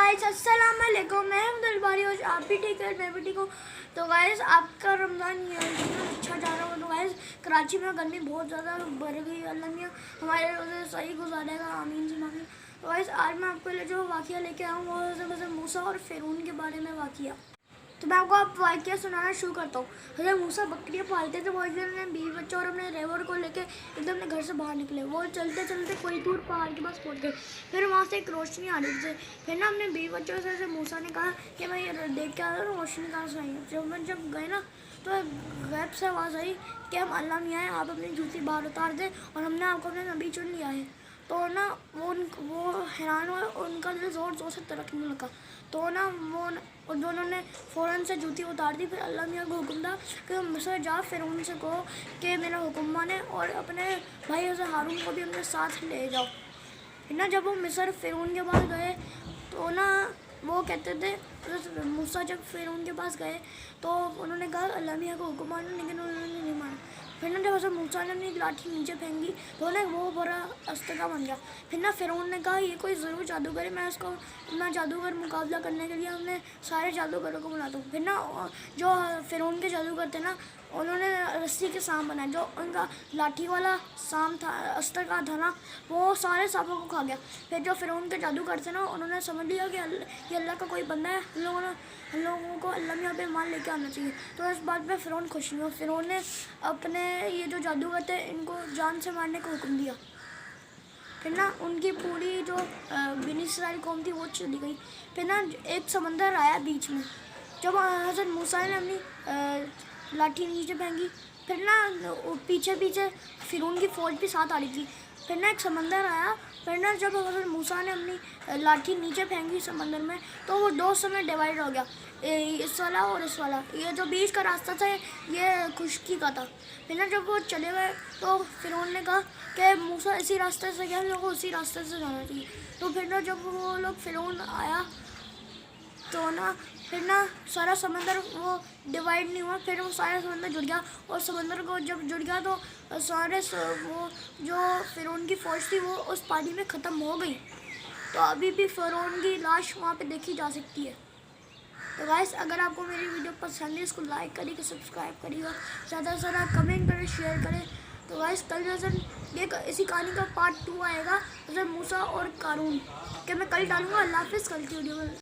Guys अस्सलाम वालेकुम, मैं हूं दिलबारी और आप भी ठीक है, मैं भी ठीक हूँ। तो गाइस आपका रमज़ान अच्छा जा रहा होगा। तो गाइस कराची में गर्मी बहुत ज़्यादा बढ़ गई, अल्लाह मियाँ हमारे रोज़े सही गुजारेगा, आमीन जी आमीन। तो गाइस आज मैं आपके लिए जो वाक़या लेके आऊँ वो हज़रत मूसा और फ़िरौन के बारे में वाक़या। तो मैं आपको आप वाक़या सुनाना शुरू करता हूँ। हज़रत मूसा बकरियाँ पालते थे, वो एक दिन अपने बीवी बच्चे और अपने रेवर को लेके एकदम अपने घर से बाहर निकले। वो चलते चलते कोई दूर पहाड़ के पास पहुँच गए। फिर वहाँ से एक रोशनी आ रही थी। फिर ना अपने बीवी बच्चों से मूसा ने कहा कि मैं ये देख के आ रहा हूँ, रोशनी कहाँ से आई। जब गए ना तो गैब से आवाज़ आई कि हम अल्लाह मियाँ हैं, आप अपनी जूती बाहर उतार दें और हमने आपको अपने नबी चुन लिया है। तो ना वो हैरान हुए और उनका दिल ज़ोर ज़ोर से धड़कने लगा। तो ना वो दोनों ने फ़ौरन से जूती उतार दी। फिर अल्लाह मियाँ को हुक्म था कि मिस्र जा, फिर उनसे कहो कि मेरा हुक्म माने और अपने भाई हज़रत हारून को भी अपने साथ ले जाओ। फिर ना जब वो मिस्र फ़िरौन के पास गए तो ना वो कहते थे, मूसा जब फ़िरौन के पास गए तो उन्होंने कहा अल्लाह मियाँ को हुक्म माना, लेकिन उन्होंने नहीं माना। फिर ना जब हज़रत मूसा ने अपनी लाठी नीचे फेंकी तो ना वो बड़ा अस्तिका बन गया। फिर ना फ़िरौन ने कहा ये कोई ज़रूर जादूगर है, मैं इसको अपना जादूगर मुकाबला करने के लिए हमने सारे जादूगरों को बुलाता हूँ। फिर ना जो फ़िरौन के जादूगर थे ना उन्होंने रस्सी के सांप बनाए, जो उनका लाठी वाला सांप था, अस्तर का था ना, वो सारे सांपों को खा गया। फिर जो फ़िरौन के जादूगर थे ना उन्होंने समझ लिया कि ये अल्लाह का कोई बंदा है, हम लोगों को अल्लाह मियाँ पे मान लेके आना चाहिए। तो इस बात पे फ़िरौन खुश नहीं हुआ। फ़िरौन ने अपने ये जो जादूगर थे इनको जान से मारने का हुक्म दिया। फिर ना उनकी पूरी जो बनी इसराइल कौम थी वो चली गई। फिर ना एक समंदर आया बीच में। जब हज़रत मूसा ने अपनी लाठी नीचे फेंकी, फिर ना पीछे पीछे फ़िरौन की फ़ौज भी साथ आ रही थी। फिर ना एक समंदर आया। फिर ना जब हज़रत मूसा ने अपनी लाठी नीचे फेंकी समंदर में तो वो दो समय डिवाइड हो गया, इस वाला और इस वाला। ये जो बीच का रास्ता था ये खुश्की का था। फिर ना जब वो चले गए तो फ़िरौन ने कहा कि मूसा इसी रास्ते से गया, हम लोग को उसी रास्ते से जाना चाहिए। तो फिर ना जब वो लोग फ़िरौन आया तो ना फिर ना सारा समंदर वो डिवाइड नहीं हुआ, फिर वो सारा समंदर जुड़ गया। और समंदर को जब जुड़ गया तो सारे वो जो फ़िरौन की फ़ौज थी वो उस पानी में ख़त्म हो गई। तो अभी भी फ़िरौन की लाश वहाँ पे देखी जा सकती है। तो गाइस अगर आपको मेरी वीडियो पसंद है इसको लाइक करिएगा, सब्सक्राइब करिएगा, ज़्यादा से ज़्यादा कमेंट करें, शेयर करें। तो गाइस कल इसी कहानी का पार्ट 2 आएगा, हज़रत मूसा और कारून, कि मैं कल डालूँगा। अल्लाह हाफ़िज़, कल की वीडियो में।